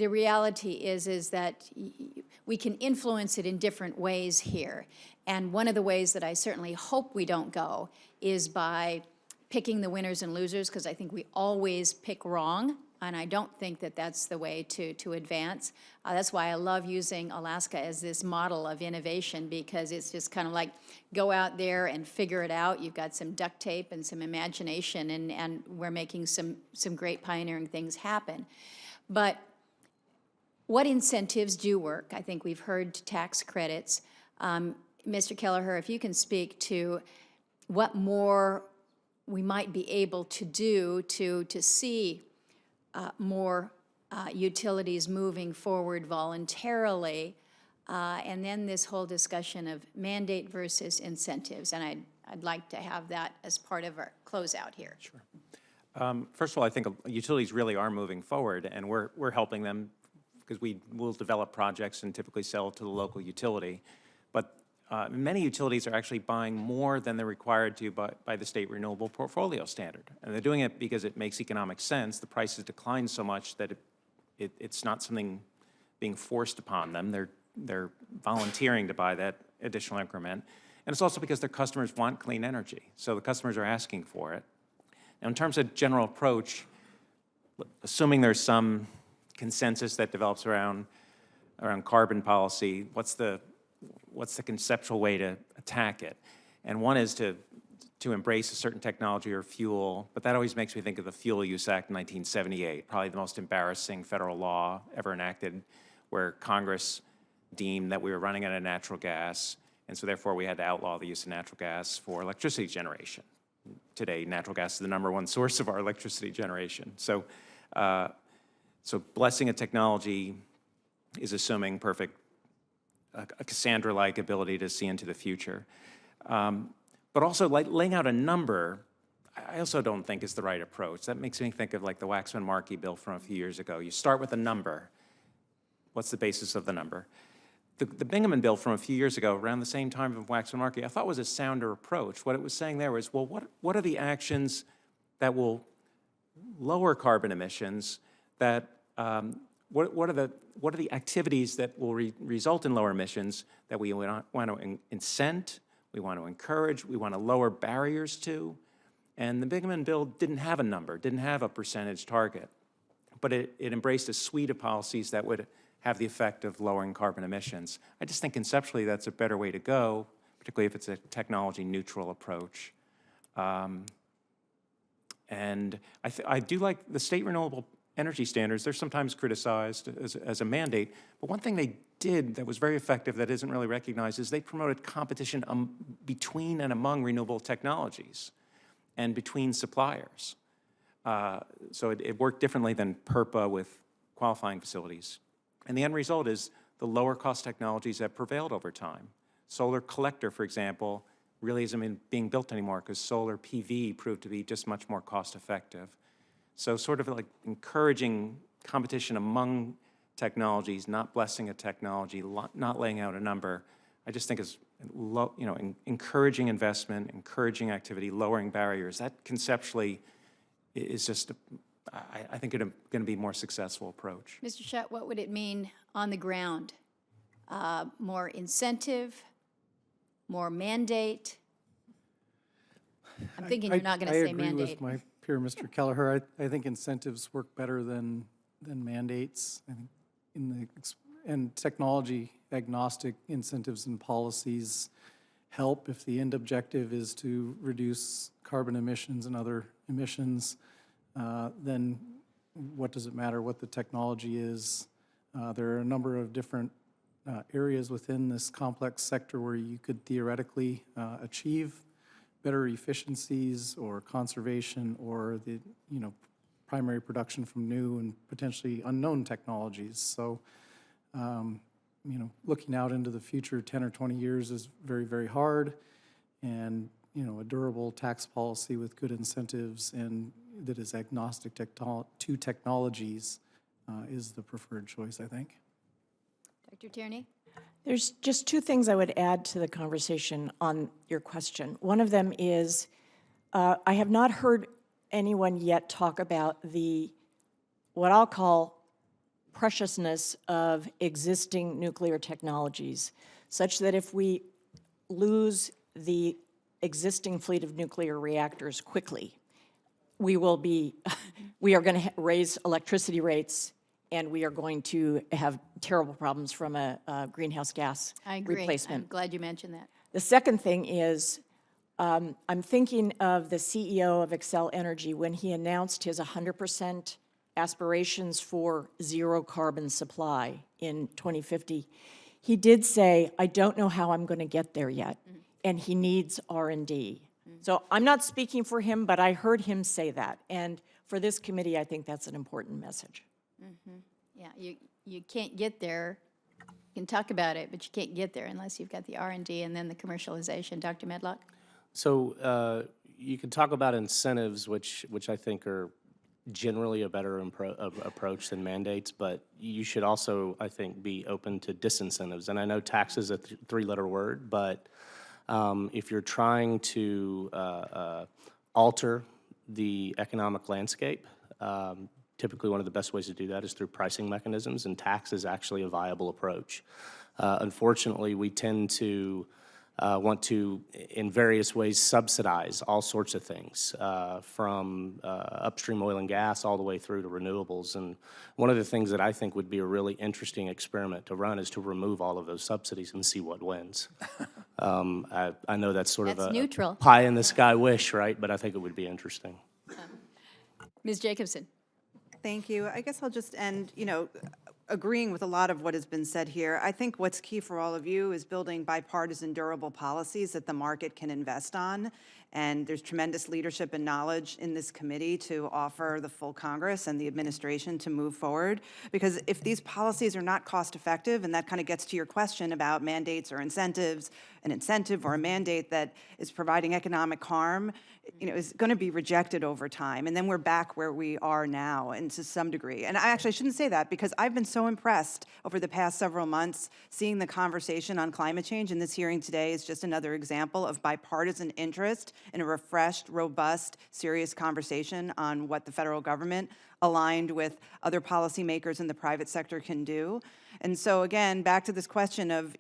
the reality is that we can influence it in different ways here. And one of the ways that I certainly hope we don't go is by picking the winners and losers, because I think we always pick wrong, and I don't think that that's the way to advance. That's why I love using Alaska as this model of innovation, because it's just kind of like go out there and figure it out. You've got some duct tape and some imagination, and we're making some great pioneering things happen. But what incentives do work? I think we've heard tax credits. Mr. Kelliher, if you can speak to what more we might be able to do to see more utilities moving forward voluntarily, and then this whole discussion of mandate versus incentives. And I'd like to have that as part of our closeout here. Sure. First of all, I think utilities really are moving forward, and we're helping them because we will develop projects and typically sell to the local utility. But many utilities are actually buying more than they're required to by the state renewable portfolio standard. And they're doing it because it makes economic sense. The prices decline so much that it's not something being forced upon them. They're volunteering to buy that additional increment. And it's also because their customers want clean energy. So the customers are asking for it. Now, in terms of general approach, assuming there's some consensus that develops around carbon policy, what's the conceptual way to attack it? And one is to embrace a certain technology or fuel, but that always makes me think of the Fuel Use Act in 1978, probably the most embarrassing federal law ever enacted, where Congress deemed that we were running out of natural gas, and so therefore we had to outlaw the use of natural gas for electricity generation. Today, natural gas is the #1 source of our electricity generation. So blessing a technology is assuming a Cassandra-like ability to see into the future. But also laying out a number, I also don't think is the right approach. That makes me think of like the Waxman-Markey bill from a few years ago. You start with a number. What's the basis of the number? The Bingaman bill from a few years ago, around the same time of Waxman-Markey, I thought was a sounder approach. What it was saying there was, well, what are the actions that will lower carbon emissions? That what are the activities that will result in lower emissions that we want to incent, we want to encourage, we want to lower barriers to? And the Bingaman bill didn't have a number, didn't have a percentage target, but it embraced a suite of policies that would have the effect of lowering carbon emissions. I just think conceptually that's a better way to go, particularly if it's a technology-neutral approach. And I do like the state renewable energy standards. They're sometimes criticized as a mandate, but one thing they did that was very effective that isn't really recognized is they promoted competition between and among renewable technologies and between suppliers. So it worked differently than PURPA with qualifying facilities. And the end result is the lower cost technologies have prevailed over time. Solar collector, for example, really isn't being built anymore because solar PV proved to be just much more cost effective. So sort of like encouraging competition among technologies, not blessing a technology, not laying out a number, I just think is, encouraging investment, encouraging activity, lowering barriers. That conceptually is just, I think, going to be a more successful approach. Mr. Schutt, what would it mean on the ground? More incentive, more mandate? I'm thinking you're not going to say mandate. I agree with my peer, Mr. Kelliher. I think incentives work better than mandates. I think and technology agnostic incentives and policies help if the end objective is to reduce carbon emissions and other emissions. Then what does it matter what the technology is? There are a number of different areas within this complex sector where you could theoretically achieve better efficiencies or conservation or the primary production from new and potentially unknown technologies. So looking out into the future 10 or 20 years is very, very hard, and a durable tax policy with good incentives and that is agnostic to technologies is the preferred choice, I think. Dr. Tierney? There's just two things I would add to the conversation on your question. One of them is I have not heard anyone yet talk about what I'll call preciousness of existing nuclear technologies, such that if we lose the existing fleet of nuclear reactors quickly, we are going to raise electricity rates, and we are going to have terrible problems from a greenhouse gas I agree. replacement. I'm glad you mentioned that. The second thing is, I'm thinking of the CEO of NextEra Energy when he announced his 100% aspirations for zero carbon supply in 2050. He did say, I don't know how I'm going to get there yet, and he needs R&D. So I'm not speaking for him, but I heard him say that. And for this committee, I think that's an important message. Yeah, you can't get there. You can talk about it, but you can't get there unless you've got the R&D and then the commercialization. Dr. Medlock? So you can talk about incentives, which I think are generally a better approach than mandates, but you should also, I think, be open to disincentives. And I know tax is a three-letter word, but if you're trying to alter the economic landscape, typically one of the best ways to do that is through pricing mechanisms, and tax is actually a viable approach. Unfortunately, we tend to want to, in various ways, subsidize all sorts of things, from upstream oil and gas all the way through to renewables. And one of the things that I think would be a really interesting experiment to run is to remove all of those subsidies and see what wins. I know that's sort of a neutral. pie-in-the-sky wish, right? But I think it would be interesting. Ms. Jacobson? Thank you. I guess I'll just end, agreeing with a lot of what has been said here. I think what's key for all of you is building bipartisan durable policies that the market can invest on. And there's tremendous leadership and knowledge in this committee to offer the full Congress and the administration to move forward. Because if these policies are not cost effective, and that kind of gets to your question about mandates or incentives, an incentive or a mandate that is providing economic harm, is going to be rejected over time. And then we're back where we are now, and to some degree. And I shouldn't say that, because I've been so impressed over the past several months seeing the conversation on climate change, and this hearing today is just another example of bipartisan interest in a refreshed, robust, serious conversation on what the federal government, aligned with other policymakers in the private sector, can do. And so again, back to this question of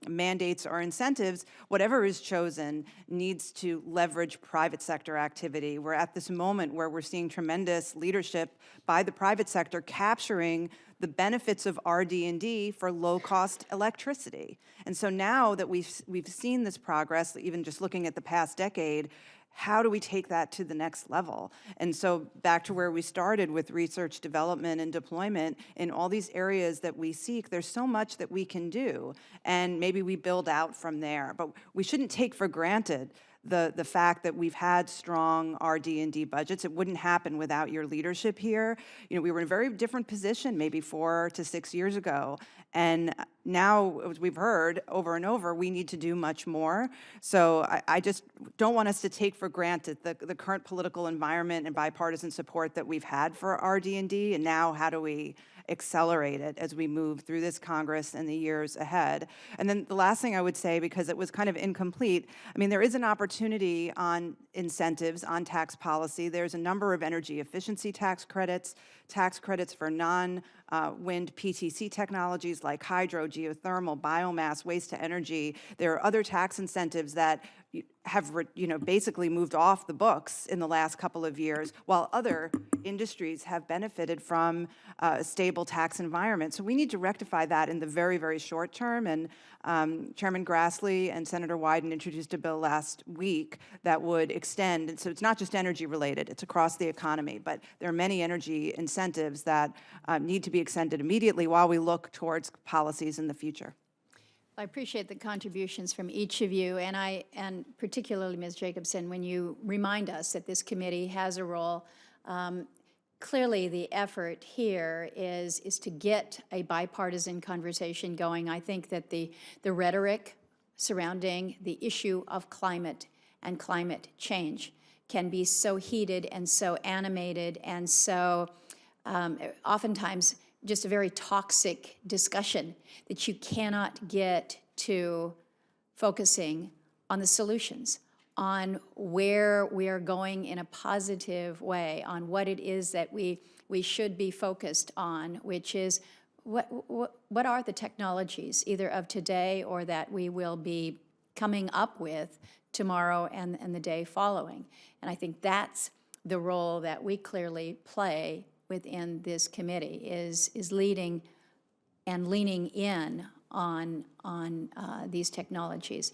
mandates or incentives, whatever is chosen needs to leverage private sector activity. We're at this moment where we're seeing tremendous leadership by the private sector capturing the benefits of RD&D for low-cost electricity. And so now that we've seen this progress, even just looking at the past decade, how do we take that to the next level? And so back to where we started with research, development, and deployment, in all these areas that we seek, there's so much that we can do, and maybe we build out from there. But we shouldn't take for granted the fact that we've had strong RD&D budgets. It wouldn't happen without your leadership here. We were in a very different position maybe 4 to 6 years ago. And now, as we've heard over and over, we need to do much more. So I just don't want us to take for granted the current political environment and bipartisan support that we've had for RD&D, and now how do we accelerate it as we move through this Congress and the years ahead. And then the last thing I would say, because it was kind of incomplete, there is an opportunity on incentives, on tax policy. There's a number of energy efficiency tax credits for non-wind PTC technologies like hydro, geothermal, biomass, waste to energy. There are other tax incentives that have basically moved off the books in the last couple of years, while other industries have benefited from a stable tax environment. So we need to rectify that in the very, very short term. And Chairman Grassley and Senator Wyden introduced a bill last week that would extend. And so it's not just energy related, it's across the economy. But there are many energy incentives that need to be extended immediately while we look towards policies in the future. I appreciate the contributions from each of you, and particularly Ms. Jacobson, when you remind us that this committee has a role. Clearly, the effort here is to get a bipartisan conversation going. I think that the rhetoric surrounding the issue of climate and climate change can be so heated and so animated and so oftentimes just a very toxic discussion that you cannot get to focusing on the solutions, on where we are going in a positive way, on what it is that we we should be focused on, which is what are the technologies, either of today or that we will be coming up with tomorrow and the day following. And I think that's the role that we clearly play within this committee, is leading and leaning in on these technologies.